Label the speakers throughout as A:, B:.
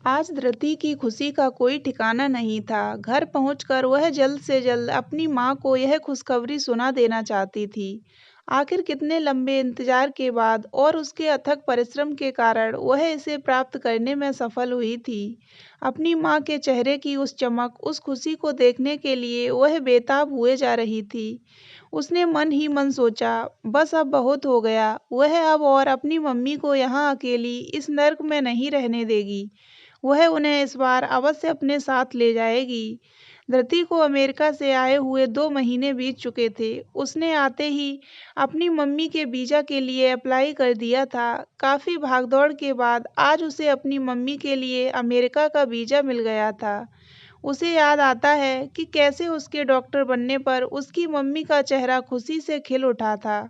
A: आज धृति की खुशी का कोई ठिकाना नहीं था। घर पहुंचकर वह जल्द से जल्द अपनी माँ को यह खुशखबरी सुना देना चाहती थी। आखिर कितने लंबे इंतजार के बाद और उसके अथक परिश्रम के कारण वह इसे प्राप्त करने में सफल हुई थी। अपनी माँ के चेहरे की उस चमक, उस खुशी को देखने के लिए वह बेताब हुए जा रही थी। उसने मन ही मन सोचा, बस अब बहुत हो गया। वह अब और अपनी मम्मी को यहाँ अकेली इस नर्क में नहीं रहने देगी। वह उन्हें इस बार अवश्य अपने साथ ले जाएगी। धृति को अमेरिका से आए हुए 2 महीने बीत चुके थे। उसने आते ही अपनी मम्मी के वीज़ा के लिए अप्लाई कर दिया था। काफ़ी भागदौड़ के बाद आज उसे अपनी मम्मी के लिए अमेरिका का वीज़ा मिल गया था। उसे याद आता है कि कैसे उसके डॉक्टर बनने पर उसकी मम्मी का चेहरा खुशी से खिल उठा था।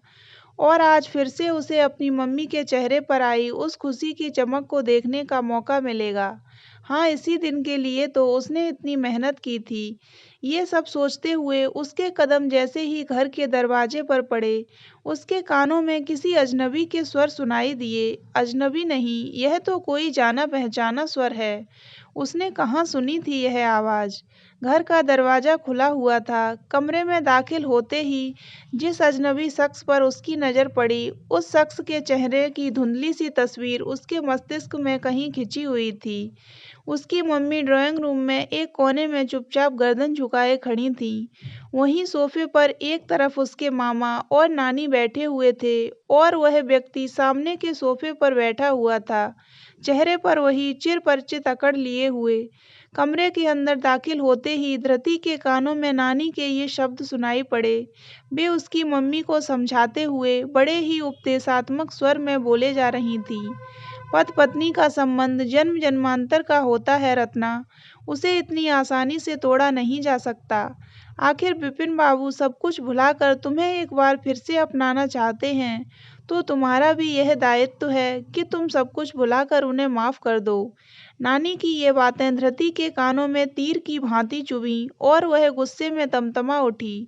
A: और आज फिर से उसे अपनी मम्मी के चेहरे पर आई उस खुशी की चमक को देखने का मौका मिलेगा। हाँ, इसी दिन के लिए तो उसने इतनी मेहनत की थी। ये सब सोचते हुए उसके कदम जैसे ही घर के दरवाजे पर पड़े, उसके कानों में किसी अजनबी के स्वर सुनाई दिए। अजनबी नहीं, यह तो कोई जाना-पहचाना स्वर है। उसने कहाँ सुनी थी यह आवाज़? घर का दरवाज़ा खुला हुआ था। कमरे में दाखिल होते ही जिस अजनबी शख्स पर उसकी नज़र पड़ी, उस शख्स के चेहरे की धुंधली-सी तस्वीर उसके मस्तिष्क में कहीं खिंची हुई थी। उसकी मम्मी ड्राइंग रूम में एक कोने में चुपचाप गर्दन झुकाए खड़ी थीं। वहीं सोफे पर एक तरफ उसके मामा और नानी बैठे हुए थे और वह व्यक्ति सामने के सोफे पर बैठा हुआ था, चेहरे पर वही चिरपरिचित अकड़ लिए हुए। कमरे के अंदर दाखिल होते ही धृति के कानों में नानी के ये शब्द सुनाई पड़े। वे उसकी मम्मी को समझाते हुए बड़े ही उपदेशात्मक स्वर में बोले जा रही थीं। पति-पत्नी का संबंध जन्म-जन्मांतर का होता है रत्ना, उसे इतनी आसानी से तोड़ा नहीं जा सकता। आखिर बिपिन बाबू सब कुछ भुलाकर तुम्हें एक बार फिर से अपनाना चाहते हैं, तो तुम्हारा भी यह दायित्व है कि तुम सब कुछ भुलाकर उन्हें माफ़ कर दो। नानी की ये बातें धृति के कानों में तीर की भांति चुभीं और वह गुस्से में तमतमा उठी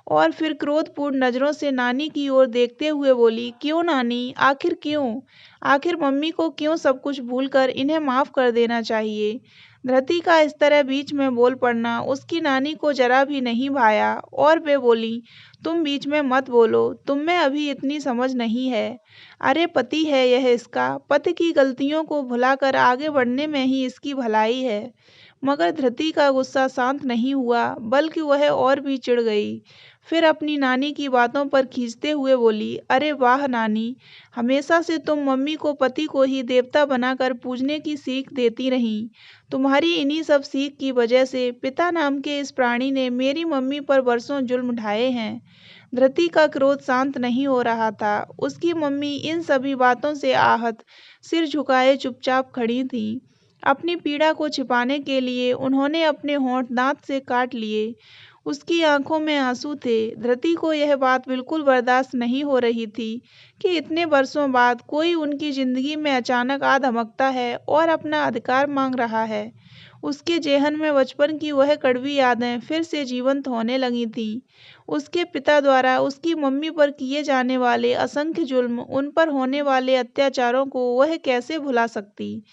A: और फिर क्रोधपूर्ण नज़रों से नानी की ओर देखते हुए बोली, क्यों नानी, आखिर क्यों? आखिर मम्मी को क्यों सब कुछ भूलकर इन्हें माफ़ कर देना चाहिए? धृति का इस तरह बीच में बोल पड़ना उसकी नानी को जरा भी नहीं भाया और वे बोली, तुम बीच में मत बोलो, तुम में अभी इतनी समझ नहीं है। अरे पति है यह इसका, पति की गलतियों को भुलाकर आगे बढ़ने में ही इसकी भलाई है। मगर धृति का गुस्सा शांत नहीं हुआ, बल्कि वह और भी चिढ़ गई। फिर अपनी नानी की बातों पर खींचते हुए बोली, अरे वाह नानी, हमेशा से तुम मम्मी को पति को ही देवता बनाकर पूजने की सीख देती रहीं। तुम्हारी इन्हीं सब सीख की वजह से पिता नाम के इस प्राणी ने मेरी मम्मी पर बरसों जुल्म ढाए हैं। धृति का क्रोध शांत नहीं हो रहा था। उसकी मम्मी इन सभी बातों से आहत, सिर झुकाए चुपचाप खड़ी थीं। अपनी पीड़ा को छिपाने के लिए उन्होंने अपने होंठ दाँत से काट लिए। उसकी आँखों में आँसू थे। धृति को यह बात बिल्कुल बर्दाश्त नहीं हो रही थी कि इतने बरसों बाद कोई उनकी ज़िंदगी में अचानक आ धमकता है और अपना अधिकार माँग रहा है। उसके जेहन में बचपन की वह कड़वी यादें फिर से जीवंत होने लगी थीं। उसके पिता द्वारा उसकी मम्मी पर किए जाने वाले असंख्य जुल्म, उन पर होने वाले अत्याचारों को वह कैसे भुला सकती?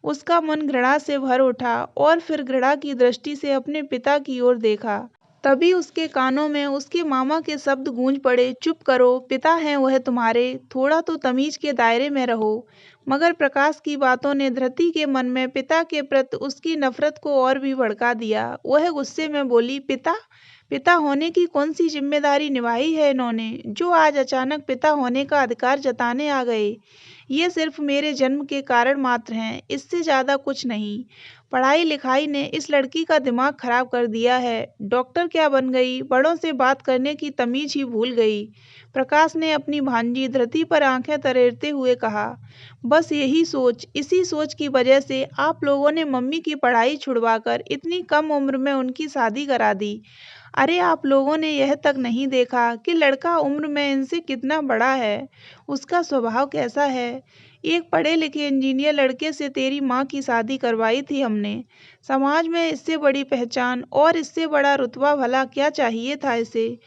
A: उसका मन घृणा से भर उठा और फिर घृणा की दृष्टि से अपने पिता की ओर देखा। तभी उसके कानों में उसके मामा के शब्द गूंज पड़े, चुप करो, पिता हैं वह तुम्हारे, थोड़ा तो तमीज के दायरे में रहो। मगर प्रकाश की बातों ने धृति के मन में पिता के प्रति उसकी नफरत को और भी भड़का दिया। वह गुस्से में बोली, पिता? पिता होने की कौन सी जिम्मेदारी निभाई है इन्होंने, जो आज अचानक पिता होने का अधिकार जताने आ गए? ये सिर्फ मेरे जन्म के कारण मात्र हैं, इससे ज़्यादा कुछ नहीं। पढ़ाई लिखाई ने इस लड़की का दिमाग खराब कर दिया है। डॉक्टर क्या बन गई, बड़ों से बात करने की तमीज ही भूल गई। प्रकाश ने अपनी भांजी धृति पर आंखें तरेरते हुए कहा, बस यही सोच, इसी सोच की वजह से आप लोगों ने मम्मी की पढ़ाई छुड़वाकर इतनी कम उम्र में उनकी शादी करा दी। अरे आप लोगों ने यह तक नहीं देखा कि लड़का उम्र में इनसे कितना बड़ा है, उसका स्वभाव कैसा है। एक पढ़े लिखे इंजीनियर लड़के से तेरी माँ की शादी करवाई थी हमने। समाज में इससे बड़ी पहचान और इससे बड़ा रुतबा भला क्या चाहिए था इसे?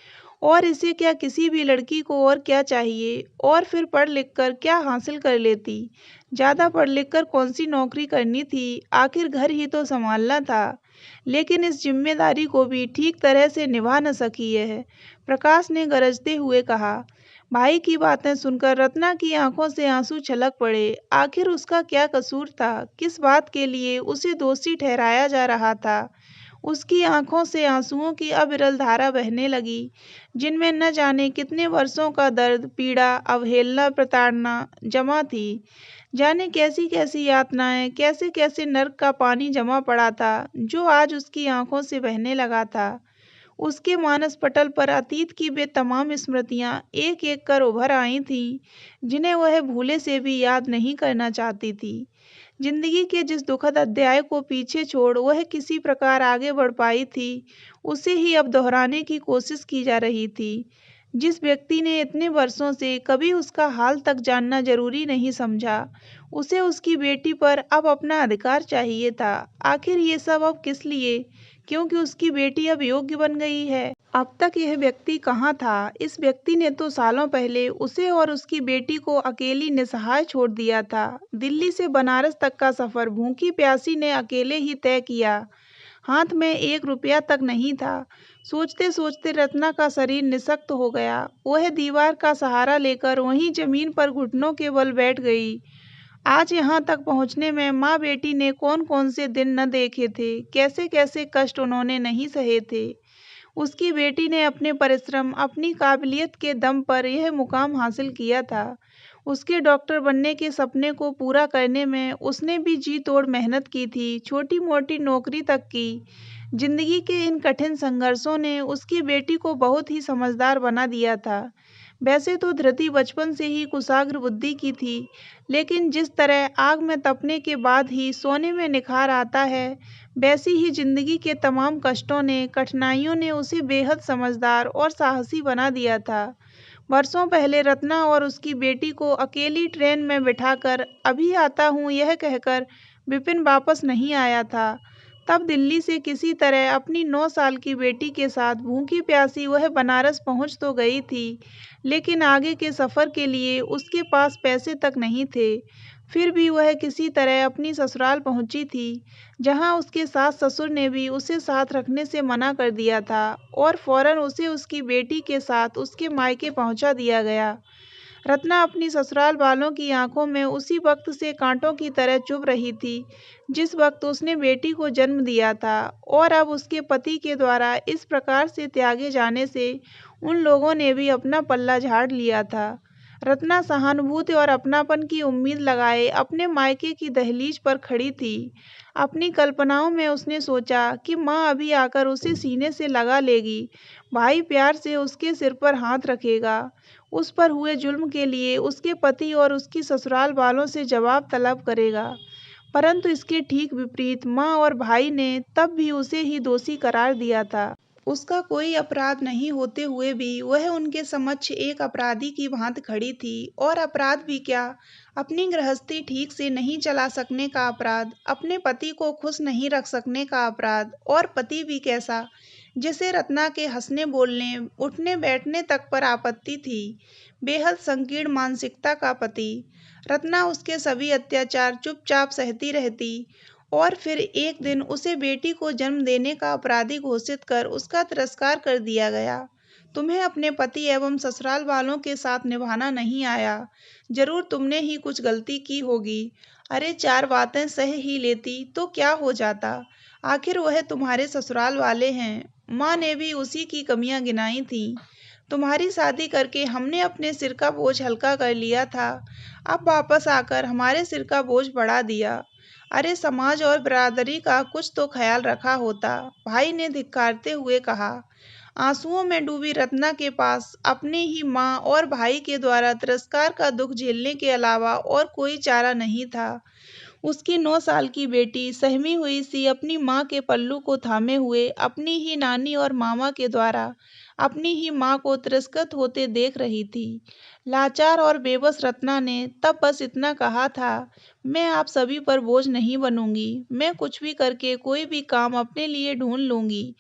A: और इसे क्या किसी भी लड़की को और क्या चाहिए? और फिर पढ़ लिख कर क्या हासिल कर लेती? ज़्यादा पढ़ लिख कर कौन सी नौकरी करनी थी, आखिर घर ही तो संभालना था। लेकिन इस जिम्मेदारी को भी ठीक तरह से निभा न सकी है। प्रकाश ने गरजते हुए कहा। भाई की बातें सुनकर रत्ना की आंखों से आंसू छलक पड़े। आखिर उसका क्या कसूर था? किस बात के लिए उसे दोषी ठहराया जा रहा था? उसकी आंखों से आंसुओं की अविरल धारा बहने लगी, जिनमें न जाने कितने वर्षों का दर्द, पीड़ा, अवहेलना, प्रताड़ना जमा थी। जाने कैसी कैसी यातनाएं, कैसे कैसे नर्क का पानी जमा पड़ा था, जो आज उसकी आंखों से बहने लगा था। उसके मानस पटल पर अतीत की वे तमाम स्मृतियां एक एक कर उभर आई थीं, जिन्हें वह भूले से भी याद नहीं करना चाहती थी। जिंदगी के जिस दुखद अध्याय को पीछे छोड़ वह किसी प्रकार आगे बढ़ पाई थी, उसे ही अब दोहराने की कोशिश की जा रही थी। जिस व्यक्ति ने इतने वर्षों से कभी उसका हाल तक जानना जरूरी नहीं समझा, उसे उसकी बेटी पर अब अपना अधिकार चाहिए था। आखिर ये सब अब किस लिए? क्योंकि उसकी बेटी अब योग्य बन गई है। अब तक यह व्यक्ति कहाँ था? इस व्यक्ति ने तो सालों पहले उसे और उसकी बेटी को अकेली निसहाय छोड़ दिया था। दिल्ली से बनारस तक का सफर भूखी प्यासी ने अकेले ही तय किया। हाथ में 1 रुपया तक नहीं था। सोचते सोचते रत्ना का शरीर निशक्त हो गया। वह दीवार का सहारा लेकर वहीं जमीन पर घुटनों के बल बैठ गई। आज यहाँ तक पहुँचने में माँ बेटी ने कौन कौन से दिन न देखे थे, कैसे कैसे कष्ट उन्होंने नहीं सहे थे। उसकी बेटी ने अपने परिश्रम, अपनी काबिलियत के दम पर यह मुकाम हासिल किया था। उसके डॉक्टर बनने के सपने को पूरा करने में उसने भी जी तोड़ मेहनत की थी, छोटी मोटी नौकरी तक की। जिंदगी के इन कठिन संघर्षों ने उसकी बेटी को बहुत ही समझदार बना दिया था। वैसे तो धृति बचपन से ही कुशाग्र बुद्धि की थी, लेकिन जिस तरह आग में तपने के बाद ही सोने में निखार आता है, वैसी ही जिंदगी के तमाम कष्टों ने, कठिनाइयों ने उसे बेहद समझदार और साहसी बना दिया था। वर्षों पहले रत्ना और उसकी बेटी को अकेली ट्रेन में बिठाकर अभी आता हूँ यह कहकर विपिन वापस नहीं आया था। तब दिल्ली से किसी तरह अपनी 9 साल की बेटी के साथ भूखी प्यासी वह बनारस पहुंच तो गई थी, लेकिन आगे के सफर के लिए उसके पास पैसे तक नहीं थे। फिर भी वह किसी तरह अपनी ससुराल पहुंची थी, जहां उसके सास ससुर ने भी उसे साथ रखने से मना कर दिया था और फौरन उसे उसकी बेटी के साथ उसके मायके पहुंचा दिया गया। रत्ना अपनी ससुराल वालों की आंखों में उसी वक्त से कांटों की तरह चुभ रही थी, जिस वक्त उसने बेटी को जन्म दिया था, और अब उसके पति के द्वारा इस प्रकार से त्यागे जाने से उन लोगों ने भी अपना पल्ला झाड़ लिया था। रत्ना सहानुभूति और अपनापन की उम्मीद लगाए अपने मायके की दहलीज पर खड़ी थी। अपनी कल्पनाओं में उसने सोचा कि माँ अभी आकर उसे सीने से लगा लेगी, भाई प्यार से उसके सिर पर हाथ रखेगा, उस पर हुए जुल्म के लिए उसके पति और उसकी ससुराल वालों से जवाब तलब करेगा। परंतु इसके ठीक विपरीत माँ और भाई ने तब भी उसे ही दोषी करार दिया था। उसका कोई अपराध नहीं होते हुए भी वह उनके समक्ष एक अपराधी की भांति खड़ी थी। और अपराध भी क्या, अपनी गृहस्थी ठीक से नहीं चला सकने का अपराध, अपने पति को खुश नहीं रख सकने का अपराध, और पति भी कैसा, जिसे रत्ना के हंसने बोलने, उठने बैठने तक पर आपत्ति थी। बेहद संकीर्ण मानसिकता का पति। रत्ना उसके सभी अत्याचार चुपचाप सहती रहती, और फिर एक दिन उसे बेटी को जन्म देने का अपराधी घोषित कर उसका तिरस्कार कर दिया गया। तुम्हें अपने पति एवं ससुराल वालों के साथ निभाना नहीं आया, जरूर तुमने ही कुछ गलती की होगी। अरे 4 बातें सह ही लेती तो क्या हो जाता, आखिर वह तुम्हारे ससुराल वाले हैं। माँ ने भी उसी की कमियां गिनाई थी। तुम्हारी शादी करके हमने अपने सिर का बोझ हल्का कर लिया था, अब वापस आकर हमारे सिर का बोझ बढ़ा दिया। अरे समाज और बिरादरी का कुछ तो ख्याल रखा होता, भाई ने धिक्कारते हुए कहा। आंसुओं में डूबी रत्ना के पास अपनी ही माँ और भाई के द्वारा तिरस्कार का दुख झेलने के अलावा और कोई चारा नहीं था। उसकी 9 साल की बेटी सहमी हुई सी अपनी माँ के पल्लू को थामे हुए अपनी ही नानी और मामा के द्वारा अपनी ही माँ को तिरस्कृत होते देख रही थी। लाचार और बेबस रत्ना ने तब बस इतना कहा था, मैं आप सभी पर बोझ नहीं बनूंगी, मैं कुछ भी करके कोई भी काम अपने लिए ढूंढ लूंगी।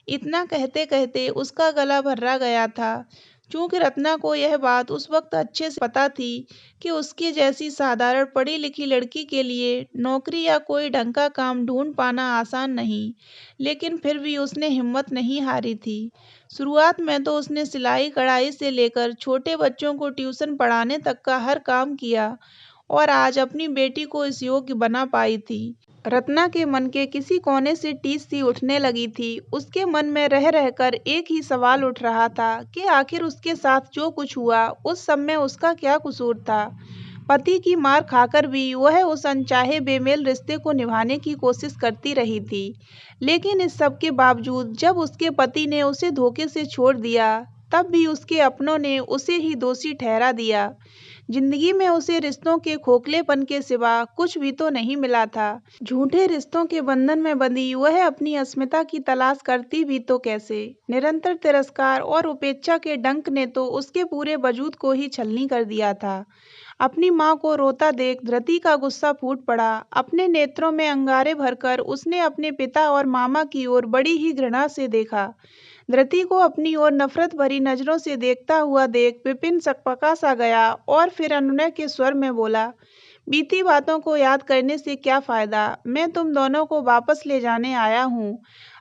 A: इतना कहते कहते उसका गला भर्रा गया था। चूंकि रत्ना को यह बात उस वक्त अच्छे से पता थी कि उसकी जैसी साधारण पढ़ी लिखी लड़की के लिए नौकरी या कोई ढंग का काम ढूंढ पाना आसान नहीं, लेकिन फिर भी उसने हिम्मत नहीं हारी थी। शुरुआत में तो उसने सिलाई कढ़ाई से लेकर छोटे बच्चों को ट्यूशन पढ़ाने तक का हर काम किया और आज अपनी बेटी को इस योग्य बना पाई थी। रत्ना के मन के किसी कोने से टीस सी उठने लगी थी। उसके मन में रह रहकर एक ही सवाल उठ रहा था कि आखिर उसके साथ जो कुछ हुआ उस सब में उसका क्या कसूर था। पति की मार खाकर भी वह उस अनचाहे बेमेल रिश्ते को निभाने की कोशिश करती रही थी, लेकिन इस सब के बावजूद जब उसके पति ने उसे धोखे से छोड़ दिया, तब भी उसके अपनों ने उसे ही दोषी ठहरा दिया। जिंदगी में उसे रिश्तों के खोखलेपन के सिवा कुछ भी तो नहीं मिला था। झूठे रिश्तों के बंधन में बंधी वह अपनी अस्मिता की तलाश करती भी तो कैसे। निरंतर तिरस्कार और उपेक्षा के डंक ने तो उसके पूरे वजूद को ही छलनी कर दिया था। अपनी माँ को रोता देख धृति का गुस्सा फूट पड़ा। अपने नेत्रों में अंगारे भरकर उसने अपने पिता और मामा की ओर बड़ी ही घृणा से देखा। धृति को अपनी ओर नफरत भरी नजरों से देखता हुआ देख विपिन सकपका सा गया और फिर अनुनय के स्वर में बोला, बीती बातों को याद करने से क्या फायदा। मैं तुम दोनों को वापस ले जाने आया हूँ।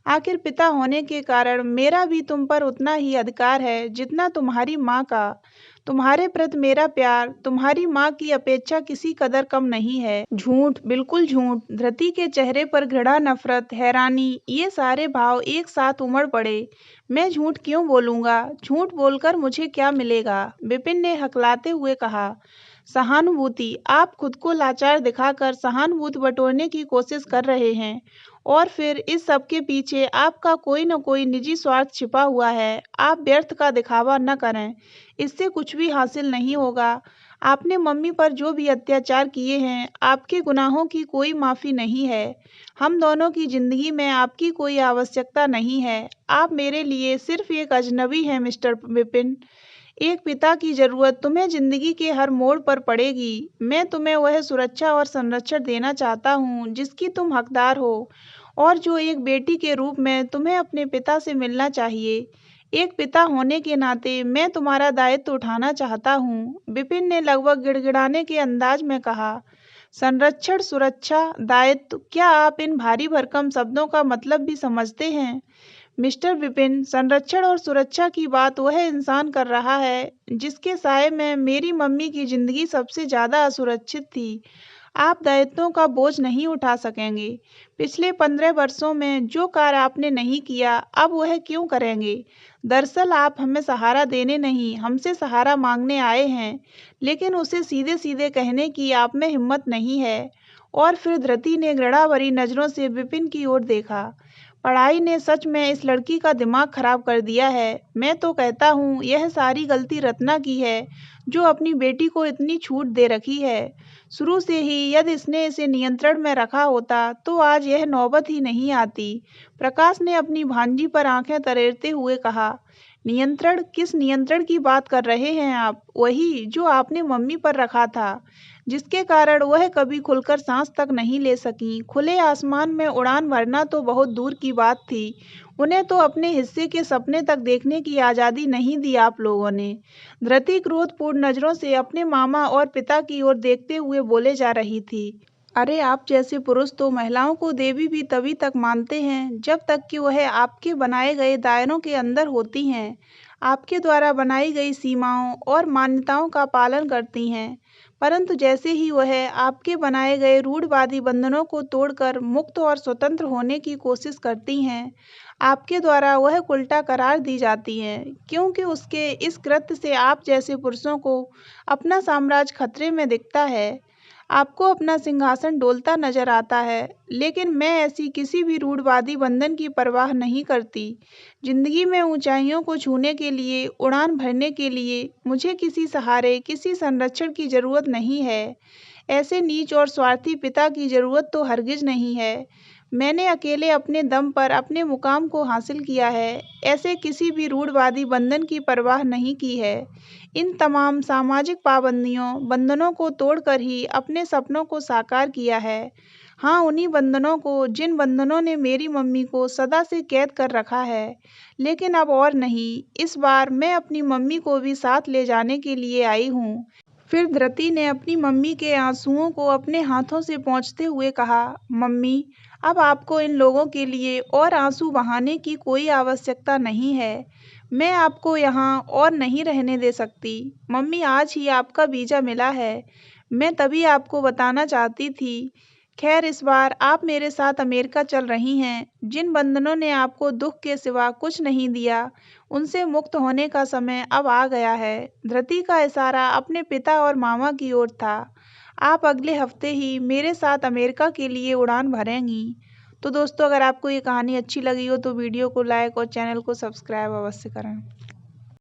A: आखिर पिता होने के कारण मेरा भी तुम पर उतना ही अधिकार है जितना तुम्हारी माँ का। तुम्हारे प्रति मेरा प्यार तुम्हारी माँ की अपेक्षा किसी कदर कम नहीं है। झूठ, बिल्कुल झूठ। धृति के चेहरे पर घृणा, नफरत, हैरानी, ये सारे भाव एक साथ उमड़ पड़े। मैं झूठ क्यों बोलूंगा? झूठ बोलकर मुझे क्या मिलेगा? विपिन ने हकलाते हुए कहा। सहानुभूति। आप खुद को लाचार दिखाकर सहानुभूति बटोरने की कोशिश कर रहे हैं और फिर इस सब के पीछे आपका कोई न कोई निजी स्वार्थ छिपा हुआ है। आप व्यर्थ का दिखावा न करें, इससे कुछ भी हासिल नहीं होगा। आपने मम्मी पर जो भी अत्याचार किए हैं, आपके गुनाहों की कोई माफ़ी नहीं है। हम दोनों की ज़िंदगी में आपकी कोई आवश्यकता नहीं है। आप मेरे लिए सिर्फ एक अजनबी हैं मिस्टर विपिन। एक पिता की ज़रूरत तुम्हें ज़िंदगी के हर मोड़ पर पड़ेगी। मैं तुम्हें वह सुरक्षा और संरक्षण देना चाहता हूँ जिसकी तुम हकदार हो और जो एक बेटी के रूप में तुम्हें अपने पिता से मिलना चाहिए। एक पिता होने के नाते मैं तुम्हारा दायित्व उठाना चाहता हूँ, विपिन ने लगभग गिड़गिड़ाने के अंदाज में कहा। संरक्षण, सुरक्षा, दायित्व, क्या आप इन भारी भरकम शब्दों का मतलब भी समझते हैं? मिस्टर विपिन, संरक्षण और सुरक्षा की बात वह इंसान कर रहा है जिसके साये में मेरी मम्मी की जिंदगी सबसे ज्यादा असुरक्षित थी। आप दायित्वों का बोझ नहीं उठा सकेंगे। पिछले 15 वर्षों में जो कार्य आपने नहीं किया, अब वह क्यों करेंगे? दरअसल आप हमें सहारा देने नहीं, हमसे सहारा मांगने आए हैं, लेकिन उसे सीधे सीधे कहने की आप में हिम्मत नहीं है। और फिर धृति ने घृणा भरी नजरों से विपिन की ओर देखा। पढ़ाई ने सच में इस लड़की का दिमाग खराब कर दिया है। मैं तो कहता हूँ यह सारी गलती रत्ना की है, जो अपनी बेटी को इतनी छूट दे रखी है। शुरू से ही यदि इसने इसे नियंत्रण में रखा होता तो आज यह नौबत ही नहीं आती। प्रकाश ने अपनी भांजी पर आंखें तरेरते हुए कहा। नियंत्रण? किस नियंत्रण की बात कर रहे हैं आप? वही जो आपने मम्मी पर रखा था, जिसके कारण वह कभी खुलकर सांस तक नहीं ले सकी। खुले आसमान में उड़ान भरना तो बहुत दूर की बात थी, उन्हें तो अपने हिस्से के सपने तक देखने की आज़ादी नहीं दी आप लोगों ने। धृति क्रोधपूर्ण नजरों से अपने मामा और पिता की ओर देखते हुए बोले जा रही थी। अरे आप जैसे पुरुष तो महिलाओं को देवी भी तभी तक मानते हैं जब तक कि वह आपके बनाए गए दायरों के अंदर होती हैं, आपके द्वारा बनाई गई सीमाओं और मान्यताओं का पालन करती हैं। परंतु जैसे ही वह आपके बनाए गए रूढ़िवादी बंधनों को तोड़कर मुक्त और स्वतंत्र होने की कोशिश करती हैं, आपके द्वारा वह उल्टा करार दी जाती हैं, क्योंकि उसके इस कृत्य से आप जैसे पुरुषों को अपना साम्राज्य खतरे में दिखता है। आपको अपना सिंहासन डोलता नजर आता है, लेकिन मैं ऐसी किसी भी रूढ़िवादी बंधन की परवाह नहीं करती। जिंदगी में ऊंचाइयों को छूने के लिए, उड़ान भरने के लिए मुझे किसी सहारे, किसी संरक्षण की जरूरत नहीं है। ऐसे नीच और स्वार्थी पिता की जरूरत तो हरगिज नहीं है। मैंने अकेले अपने दम पर अपने मुकाम को हासिल किया है, ऐसे किसी भी रूढ़िवादी बंधन की परवाह नहीं की है। इन तमाम सामाजिक पाबंदियों, बंधनों को तोड़कर ही अपने सपनों को साकार किया है। हाँ, उन्हीं बंधनों को जिन बंधनों ने मेरी मम्मी को सदा से कैद कर रखा है। लेकिन अब और नहीं, इस बार मैं अपनी मम्मी को भी साथ ले जाने के लिए आई हूँ। फिर धृति ने अपनी मम्मी के आंसुओं को अपने हाथों से पोंछते हुए कहा, मम्मी, अब आपको इन लोगों के लिए और आंसू बहाने की कोई आवश्यकता नहीं है। मैं आपको यहाँ और नहीं रहने दे सकती। मम्मी, आज ही आपका वीजा मिला है। मैं तभी आपको बताना चाहती थी। खैर, इस बार आप मेरे साथ अमेरिका चल रही हैं। जिन बंधनों ने आपको दुख के सिवा कुछ नहीं दिया, उनसे मुक्त होने का समय अब आ गया है। धृति का इशारा अपने पिता और मामा की ओर था। आप अगले हफ्ते ही मेरे साथ अमेरिका के लिए उड़ान भरेंगी। तो दोस्तों, अगर आपको ये कहानी अच्छी लगी हो तो वीडियो को लाइक और चैनल को सब्सक्राइब अवश्य करें।